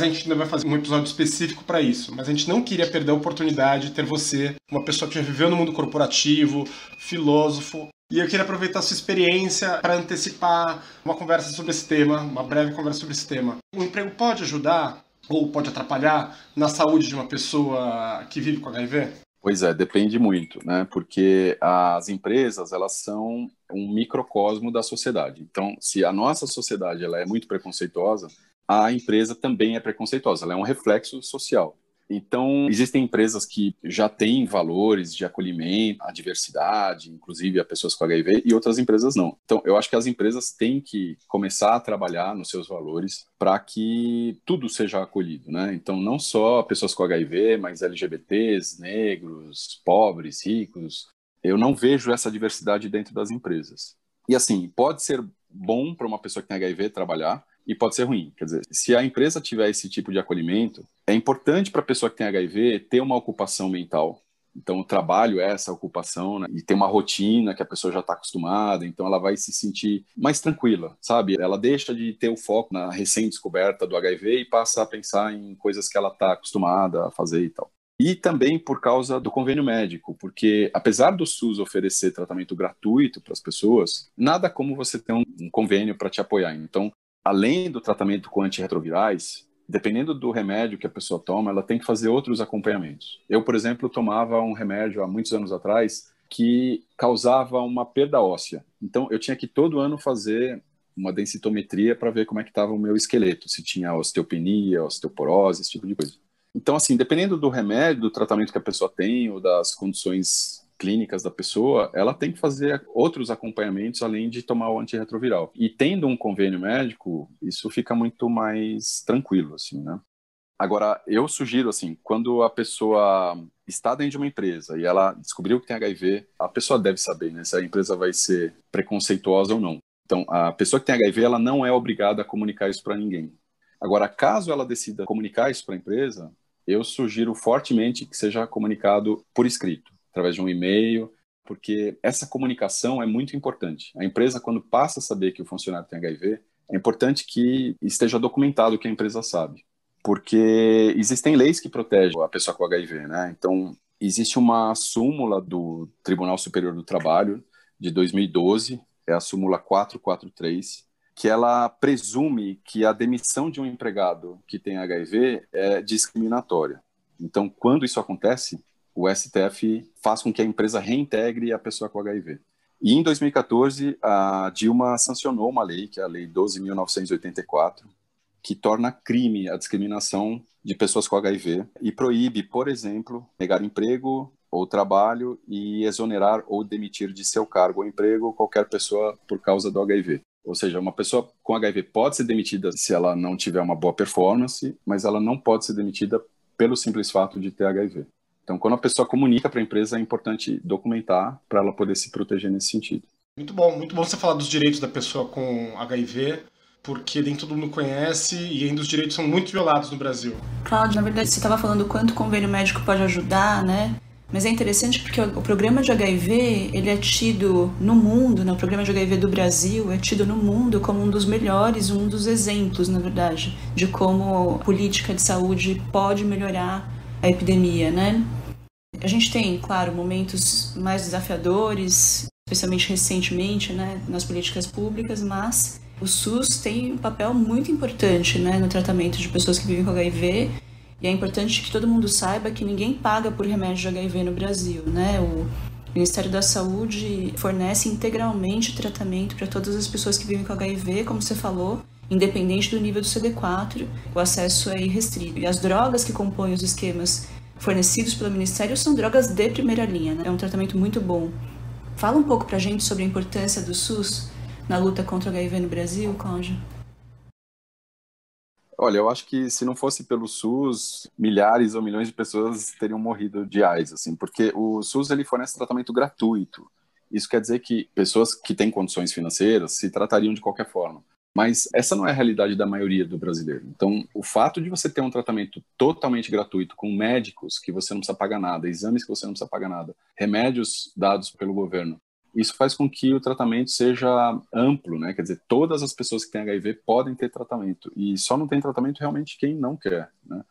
a gente ainda vai fazer um episódio específico para isso. Mas a gente não queria perder a oportunidade de ter você, uma pessoa que já viveu no mundo corporativo, filósofo, e eu queria aproveitar a sua experiência para antecipar uma conversa sobre esse tema, uma breve conversa sobre esse tema. O emprego pode ajudar ou pode atrapalhar na saúde de uma pessoa que vive com HIV? Pois é, depende muito, né? Porque as empresas, elas são um microcosmo da sociedade. Então, se a nossa sociedade ela é muito preconceituosa, a empresa também é preconceituosa, ela é um reflexo social. Então, existem empresas que já têm valores de acolhimento, a diversidade, inclusive a pessoas com HIV, e outras empresas não. Então, eu acho que as empresas têm que começar a trabalhar nos seus valores para que tudo seja acolhido, né? Então, não só pessoas com HIV, mas LGBTs, negros, pobres, ricos. Eu não vejo essa diversidade dentro das empresas. E assim, pode ser bom para uma pessoa que tem HIV trabalhar, e pode ser ruim. Quer dizer, se a empresa tiver esse tipo de acolhimento, é importante para a pessoa que tem HIV ter uma ocupação mental. Então, o trabalho é essa ocupação, né? E tem uma rotina que a pessoa já está acostumada, então ela vai se sentir mais tranquila, sabe? Ela deixa de ter o foco na recém-descoberta do HIV e passa a pensar em coisas que ela está acostumada a fazer e tal. E também por causa do convênio médico, porque apesar do SUS oferecer tratamento gratuito para as pessoas, nada como você ter um convênio para te apoiar. Então, além do tratamento com antirretrovirais, dependendo do remédio que a pessoa toma, ela tem que fazer outros acompanhamentos. Eu, por exemplo, tomava um remédio há muitos anos atrás que causava uma perda óssea. Então, eu tinha que todo ano fazer uma densitometria para ver como é que estava o meu esqueleto, se tinha osteopenia, osteoporose, esse tipo de coisa. Então, assim, dependendo do remédio, do tratamento que a pessoa tem ou das condições clínicas da pessoa, ela tem que fazer outros acompanhamentos além de tomar o antirretroviral. E tendo um convênio médico, isso fica muito mais tranquilo, assim, né? Agora, eu sugiro, assim, quando a pessoa está dentro de uma empresa e ela descobriu que tem HIV, a pessoa deve saber, né, se a empresa vai ser preconceituosa ou não. Então, a pessoa que tem HIV, ela não é obrigada a comunicar isso para ninguém. Agora, caso ela decida comunicar isso para a empresa, eu sugiro fortemente que seja comunicado por escrito, através de um e-mail, porque essa comunicação é muito importante. A empresa, quando passa a saber que o funcionário tem HIV, é importante que esteja documentado o que a empresa sabe, porque existem leis que protegem a pessoa com HIV, né? Então, existe uma súmula do Tribunal Superior do Trabalho de 2012, é a súmula 443, que ela presume que a demissão de um empregado que tem HIV é discriminatória. Então, quando isso acontece, o STF faz com que a empresa reintegre a pessoa com HIV. E em 2014, a Dilma sancionou uma lei, que é a Lei 12.984, que torna crime a discriminação de pessoas com HIV e proíbe, por exemplo, negar emprego ou trabalho e exonerar ou demitir de seu cargo ou emprego qualquer pessoa por causa do HIV. Ou seja, uma pessoa com HIV pode ser demitida se ela não tiver uma boa performance, mas ela não pode ser demitida pelo simples fato de ter HIV. Então, quando a pessoa comunica para a empresa, é importante documentar para ela poder se proteger nesse sentido. Muito bom você falar dos direitos da pessoa com HIV, porque nem todo mundo conhece e ainda os direitos são muito violados no Brasil. Cláudio, na verdade, você estava falando quanto o convênio médico pode ajudar, né? Mas é interessante porque o programa de HIV, ele é tido no mundo, né? O programa de HIV do Brasil é tido no mundo como um dos melhores, um dos exemplos, na verdade, de como a política de saúde pode melhorar a epidemia, né? A gente tem, claro, momentos mais desafiadores, especialmente recentemente, né, nas políticas públicas, mas o SUS tem um papel muito importante, né, no tratamento de pessoas que vivem com HIV. E é importante que todo mundo saiba que ninguém paga por remédio de HIV no Brasil, né? O Ministério da Saúde fornece integralmente tratamento para todas as pessoas que vivem com HIV, como você falou, independente do nível do CD4, o acesso é irrestrito. E as drogas que compõem os esquemas fornecidos pelo Ministério são drogas de primeira linha, né? É um tratamento muito bom. Fala um pouco pra gente sobre a importância do SUS na luta contra o HIV no Brasil, Cláudio. Olha, eu acho que se não fosse pelo SUS, milhares ou milhões de pessoas teriam morrido de AIDS, assim, porque o SUS ele fornece tratamento gratuito. Isso quer dizer que pessoas que têm condições financeiras se tratariam de qualquer forma. Mas essa não é a realidade da maioria do brasileiro. Então, o fato de você ter um tratamento totalmente gratuito, com médicos que você não precisa pagar nada, exames que você não precisa pagar nada, remédios dados pelo governo, isso faz com que o tratamento seja amplo, né? Quer dizer, todas as pessoas que têm HIV podem ter tratamento. E só não tem tratamento realmente quem não quer, né?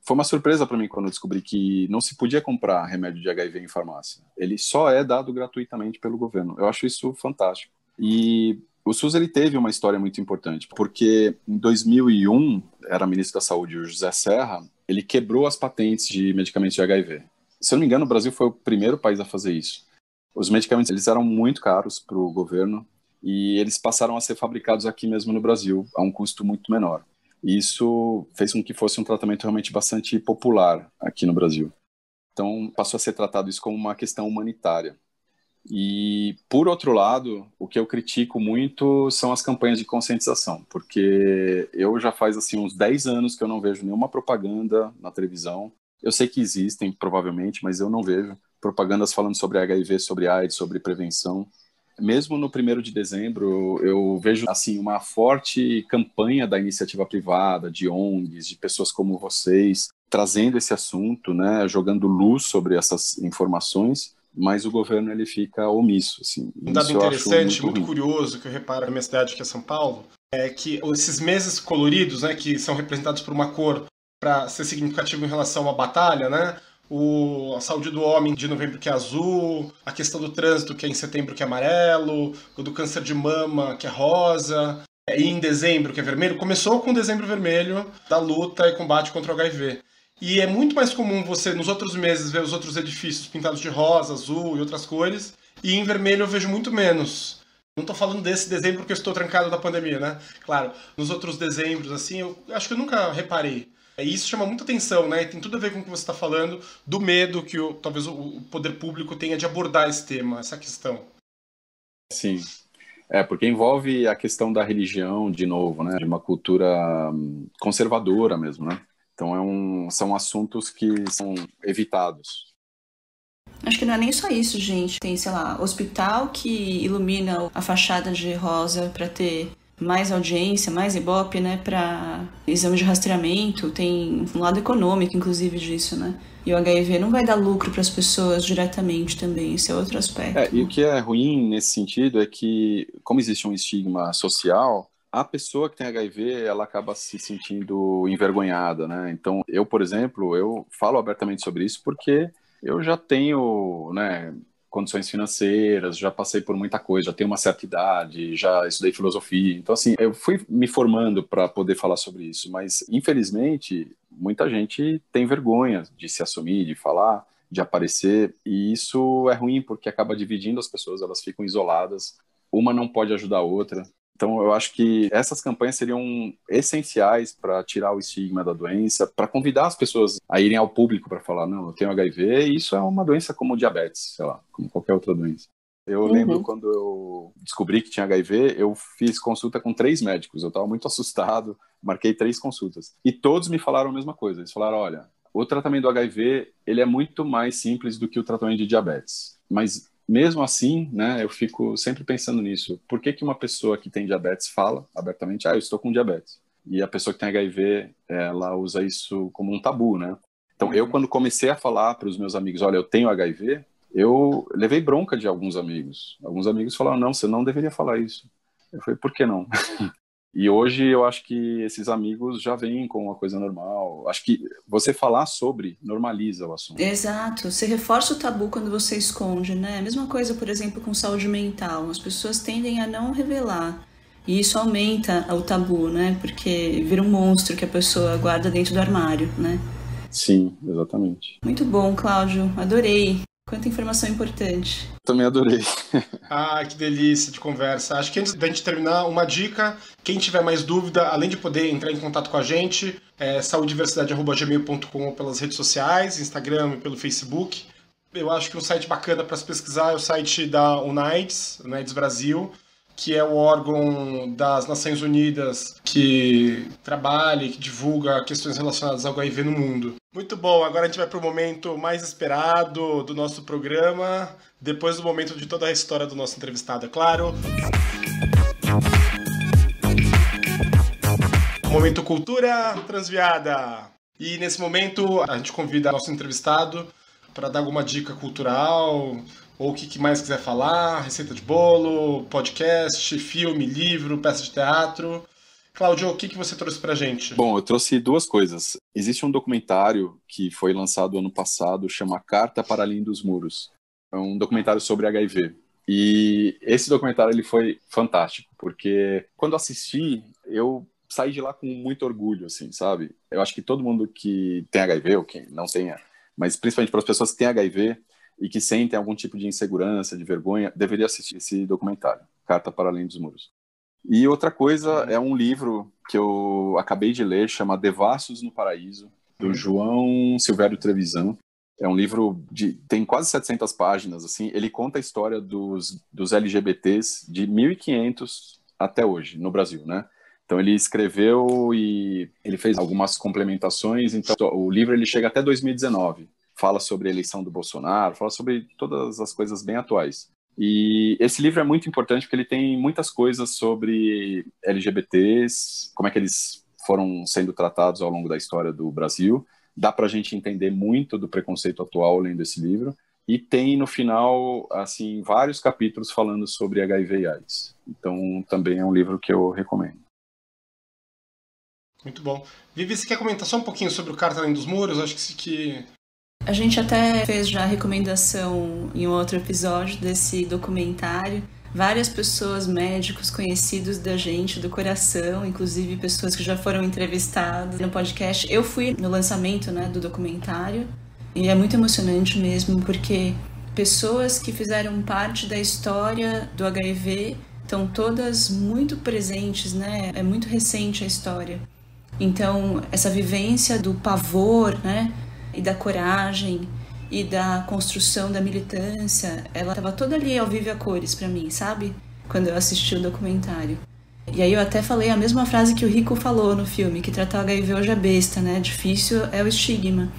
Foi uma surpresa para mim quando eu descobri que não se podia comprar remédio de HIV em farmácia. Ele só é dado gratuitamente pelo governo. Eu acho isso fantástico. E o SUS ele teve uma história muito importante, porque em 2001, era ministro da Saúde, o José Serra, ele quebrou as patentes de medicamentos de HIV. Se eu não me engano, o Brasil foi o primeiro país a fazer isso. Os medicamentos eles eram muito caros para o governo e eles passaram a ser fabricados aqui mesmo no Brasil, a um custo muito menor. E isso fez com que fosse um tratamento realmente bastante popular aqui no Brasil. Então, passou a ser tratado isso como uma questão humanitária. E, por outro lado, o que eu critico muito são as campanhas de conscientização, porque eu já faz assim, uns 10 anos que eu não vejo nenhuma propaganda na televisão. Eu sei que existem, provavelmente, mas eu não vejo propagandas falando sobre HIV, sobre AIDS, sobre prevenção. Mesmo no 1º de dezembro, eu vejo assim, uma forte campanha da iniciativa privada, de ONGs, de pessoas como vocês, trazendo esse assunto, né, jogando luz sobre essas informações, mas o governo ele fica omisso. Assim. Um dado interessante, muito curioso, que eu reparo na minha cidade, que é São Paulo, é que esses meses coloridos, né, que são representados por uma cor para ser significativo em relação à batalha, né? A saúde do homem de novembro, que é azul, a questão do trânsito, que é em setembro, que é amarelo, o do câncer de mama, que é rosa, e em dezembro, que é vermelho. Começou com o dezembro vermelho da luta e combate contra o HIV. E é muito mais comum você, nos outros meses, ver os outros edifícios pintados de rosa, azul e outras cores, e em vermelho eu vejo muito menos. Não estou falando desse dezembro porque eu estou trancado da pandemia, né? Claro, nos outros dezembros, assim, eu acho que eu nunca reparei. E isso chama muita atenção, né? Tem tudo a ver com o que você está falando, do medo que talvez o poder público tenha de abordar esse tema, essa questão. Sim. Porque envolve a questão da religião, de novo, né? De uma cultura conservadora mesmo, né? Então são assuntos que são evitados. Acho que não é nem só isso, gente. Tem, sei lá, hospital que ilumina a fachada de rosa para ter mais audiência, mais Ibope, né, para exame de rastreamento. Tem um lado econômico, inclusive, disso, né? E o HIV não vai dar lucro para as pessoas diretamente também, esse é outro aspecto. E o que é ruim nesse sentido é que, como existe um estigma social, a pessoa que tem HIV, ela acaba se sentindo envergonhada, né? Então, eu, por exemplo, eu falo abertamente sobre isso porque eu já tenho, né, condições financeiras, já passei por muita coisa, já tenho uma certa idade, já estudei filosofia. Então, assim, eu fui me formando para poder falar sobre isso, mas, infelizmente, muita gente tem vergonha de se assumir, de falar, de aparecer, e isso é ruim porque acaba dividindo as pessoas, elas ficam isoladas, uma não pode ajudar a outra. Então, eu acho que essas campanhas seriam essenciais para tirar o estigma da doença, para convidar as pessoas a irem ao público para falar, não, eu tenho HIV, e isso é uma doença como diabetes, sei lá, como qualquer outra doença. Eu lembro quando eu descobri que tinha HIV, eu fiz consulta com 3 médicos, eu estava muito assustado, marquei 3 consultas. E todos me falaram a mesma coisa, eles falaram, olha, o tratamento do HIV, ele é muito mais simples do que o tratamento de diabetes, mas mesmo assim, né, eu fico sempre pensando nisso. Por que uma pessoa que tem diabetes fala abertamente, eu estou com diabetes? E a pessoa que tem HIV, ela usa isso como um tabu, né? Então, eu quando comecei a falar para os meus amigos, olha, eu tenho HIV, eu levei bronca de alguns amigos. Alguns amigos falaram, não, você não deveria falar isso. Eu falei, por que não? E hoje eu acho que esses amigos já vêm com uma coisa normal. Acho que você falar sobre normaliza o assunto. Exato. Você reforça o tabu quando você esconde, né? A mesma coisa, por exemplo, com saúde mental. As pessoas tendem a não revelar. E isso aumenta o tabu, né? Porque vira um monstro que a pessoa guarda dentro do armário, né? Sim, exatamente. Muito bom, Cláudio. Adorei. Quanta informação importante. Também adorei. Que delícia de conversa. Acho que antes da gente terminar, uma dica. Quem tiver mais dúvida, além de poder entrar em contato com a gente, saudiversidade@gmail.com ou pelas redes sociais, Instagram e pelo Facebook. Eu acho que um site bacana para se pesquisar é o site da UNAIDS Brasil, que é o órgão das Nações Unidas que trabalha e que divulga questões relacionadas ao HIV no mundo. Muito bom, agora a gente vai para o momento mais esperado do nosso programa, depois do momento de toda a história do nosso entrevistado, é claro. Momento Cultura Transviada. E nesse momento a gente convida nosso entrevistado para dar alguma dica cultural, ou o que mais quiser falar, receita de bolo, podcast, filme, livro, peça de teatro. Cláudio, o que você trouxe pra gente? Bom, eu trouxe 2 coisas. Existe um documentário que foi lançado ano passado, chama Carta para Além dos Muros. É um documentário sobre HIV. E esse documentário ele foi fantástico, porque quando assisti, eu saí de lá com muito orgulho, assim, sabe? Eu acho que todo mundo que tem HIV, ou que não tenha, mas principalmente para as pessoas que têm HIV e que sentem algum tipo de insegurança, de vergonha, deveria assistir esse documentário, Carta para Além dos Muros. E outra coisa é um livro que eu acabei de ler, chama Devassos no Paraíso, do João Silvério Trevisan. É um livro tem quase 700 páginas, assim. Ele conta a história dos LGBTs de 1500 até hoje, no Brasil, né? Então ele escreveu e ele fez algumas complementações. Então o livro ele chega até 2019. Fala sobre a eleição do Bolsonaro, fala sobre todas as coisas bem atuais. E esse livro é muito importante porque ele tem muitas coisas sobre LGBTs, como é que eles foram sendo tratados ao longo da história do Brasil. Dá pra gente entender muito do preconceito atual lendo esse livro. E tem no final, assim, vários capítulos falando sobre HIV e AIDS. Então também é um livro que eu recomendo. Muito bom. Vivi, você quer comentar só um pouquinho sobre o Carta Além dos Muros? Acho que A gente até fez já a recomendação em um outro episódio desse documentário. Várias pessoas, médicos conhecidos da gente, do coração, inclusive pessoas que já foram entrevistadas no podcast. Eu fui no lançamento, né, do documentário e é muito emocionante mesmo, porque pessoas que fizeram parte da história do HIV estão todas muito presentes, né? É muito recente a história. Então, essa vivência do pavor, né, e da coragem e da construção da militância, ela estava toda ali ao vivo e a cores para mim, sabe? Quando eu assisti o documentário. E aí eu até falei a mesma frase que o Rico falou no filme, que tratar o HIV hoje é besta, né? Difícil é o estigma.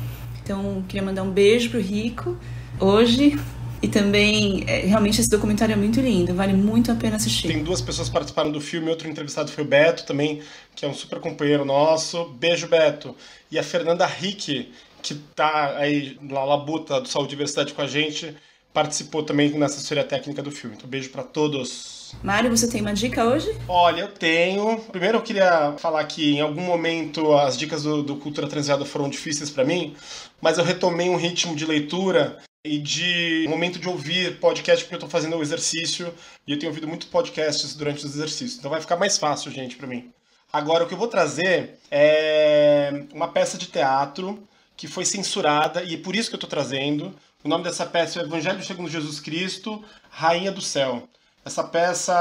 Então, queria mandar um beijo pro Rico hoje. E também, realmente, esse documentário é muito lindo, vale muito a pena assistir. Tem 2 pessoas que participaram do filme, outro entrevistado foi o Beto também, que é um super companheiro nosso. Beijo, Beto. E a Fernanda Rick, que tá aí na labuta do Saúde e Diversidade com a gente, participou também na assessoria técnica do filme. Então, beijo para todos. Mário, você tem uma dica hoje? Olha, eu tenho. Primeiro eu queria falar que em algum momento as dicas do Cultura Transviada foram difíceis para mim, mas eu retomei um ritmo de leitura e de momento de ouvir podcast, porque eu tô fazendo o exercício e eu tenho ouvido muito podcasts durante os exercícios. Então vai ficar mais fácil, gente, para mim. Agora, o que eu vou trazer é uma peça de teatro que foi censurada, e é por isso que eu tô trazendo. O nome dessa peça é o Evangelho segundo Jesus Cristo, Rainha do Céu. Essa peça,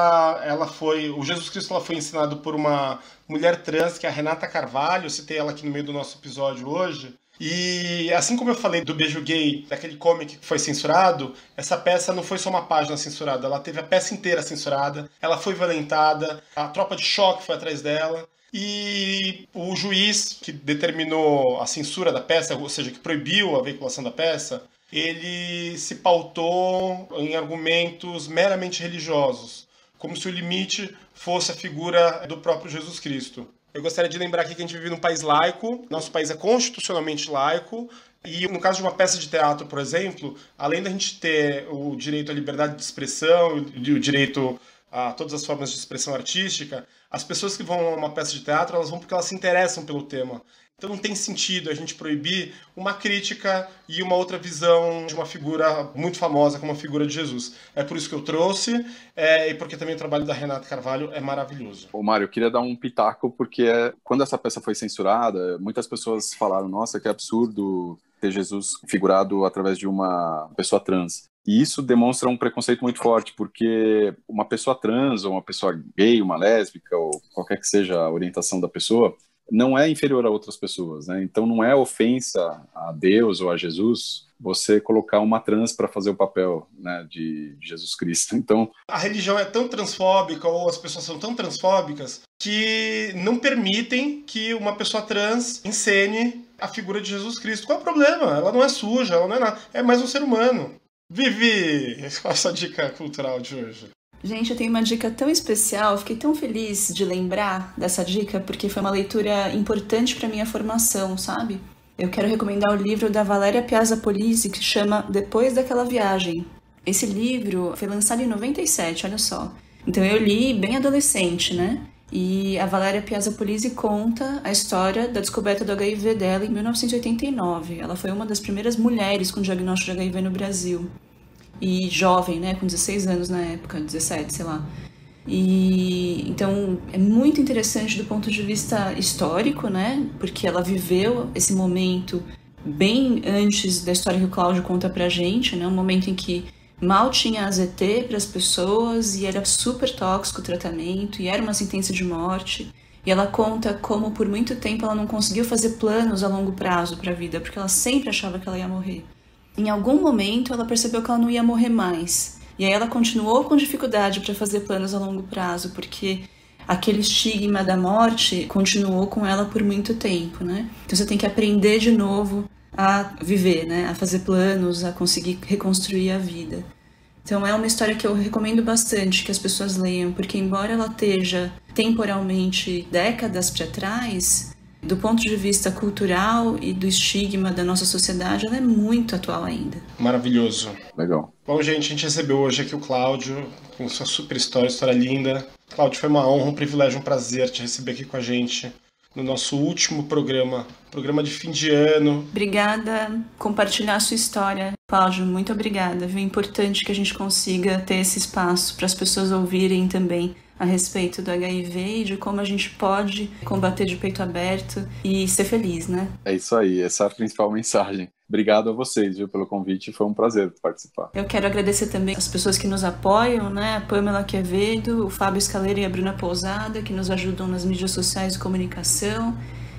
o Jesus Cristo foi ensinado por uma mulher trans, que é a Renata Carvalho, eu citei ela aqui no meio do nosso episódio hoje. E assim como eu falei do beijo gay, daquele comic que foi censurado, essa peça não foi só uma página censurada, ela teve a peça inteira censurada, ela foi violentada, a tropa de choque foi atrás dela. E o juiz que determinou a censura da peça, ou seja, que proibiu a veiculação da peça, ele se pautou em argumentos meramente religiosos, como se o limite fosse a figura do próprio Jesus Cristo. Eu gostaria de lembrar aqui que a gente vive num país laico, nosso país é constitucionalmente laico, e no caso de uma peça de teatro, por exemplo, além da gente ter o direito à liberdade de expressão e o direito a todas as formas de expressão artística, as pessoas que vão a uma peça de teatro, elas vão porque elas se interessam pelo tema. Então não tem sentido a gente proibir uma crítica e uma outra visão de uma figura muito famosa como a figura de Jesus. É por isso que eu trouxe, e porque também o trabalho da Renata Carvalho é maravilhoso. Ô Mário, eu queria dar um pitaco, porque quando essa peça foi censurada, muitas pessoas falaram, nossa, que absurdo ter Jesus figurado através de uma pessoa trans. E isso demonstra um preconceito muito forte, porque uma pessoa trans, ou uma pessoa gay, uma lésbica, ou qualquer que seja a orientação da pessoa, não é inferior a outras pessoas, né? Então não é ofensa a Deus ou a Jesus você colocar uma trans para fazer o papel, né, de Jesus Cristo. Então a religião é tão transfóbica, ou as pessoas são tão transfóbicas, que não permitem que uma pessoa trans encene a figura de Jesus Cristo. Qual é o problema? Ela não é suja, ela não é nada, é mais um ser humano. Vivi! Qual é a sua dica cultural de hoje? Gente, eu tenho uma dica tão especial, fiquei tão feliz de lembrar dessa dica, porque foi uma leitura importante para minha formação, sabe? Eu quero recomendar o livro da Valéria Piazza Polizzi, que chama Depois daquela Viagem. Esse livro foi lançado em 97, olha só. Então eu li bem adolescente, né? E a Valéria Piazza Polizzi conta a história da descoberta do HIV dela em 1989. Ela foi uma das primeiras mulheres com diagnóstico de HIV no Brasil. E jovem, né, com 16 anos na época, 17, sei lá. E então é muito interessante do ponto de vista histórico, né, porque ela viveu esse momento bem antes da história que o Cláudio conta pra gente, né, um momento em que mal tinha AZT para as pessoas e era super tóxico o tratamento e era uma sentença de morte. E ela conta como por muito tempo ela não conseguiu fazer planos a longo prazo para a vida, porque ela sempre achava que ela ia morrer. Em algum momento ela percebeu que ela não ia morrer mais. E aí ela continuou com dificuldade para fazer planos a longo prazo, porque aquele estigma da morte continuou com ela por muito tempo, né? Então você tem que aprender de novo a viver, né? A fazer planos, a conseguir reconstruir a vida. Então é uma história que eu recomendo bastante que as pessoas leiam, porque embora ela esteja temporalmente décadas para trás, do ponto de vista cultural e do estigma da nossa sociedade, ela é muito atual ainda. Maravilhoso. Legal. Bom, gente, a gente recebeu hoje aqui o Cláudio, com sua super história linda. Cláudio, foi uma honra, um privilégio, um prazer te receber aqui com a gente no nosso último programa de fim de ano. Obrigada por compartilhar a sua história, Cláudio, muito obrigada. É importante que a gente consiga ter esse espaço para as pessoas ouvirem também a respeito do HIV e de como a gente pode combater de peito aberto e ser feliz, né? É isso aí, essa é a principal mensagem. Obrigado a vocês, viu, pelo convite, foi um prazer participar. Eu quero agradecer também as pessoas que nos apoiam, né? A Pamela Quevedo, o Fábio Scaleira e a Bruna Pousada, que nos ajudam nas mídias sociais de comunicação.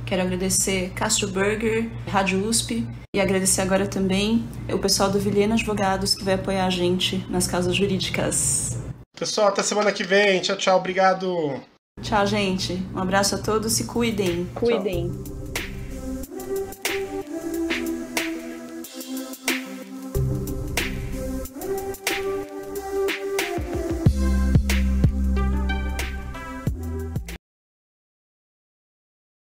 Quero agradecer Castro Burger, Rádio USP e agradecer agora também o pessoal do Vilhena Advogados que vai apoiar a gente nas causas jurídicas. Pessoal, até semana que vem. Tchau, tchau. Obrigado. Tchau, gente. Um abraço a todos. Se cuidem. Cuidem.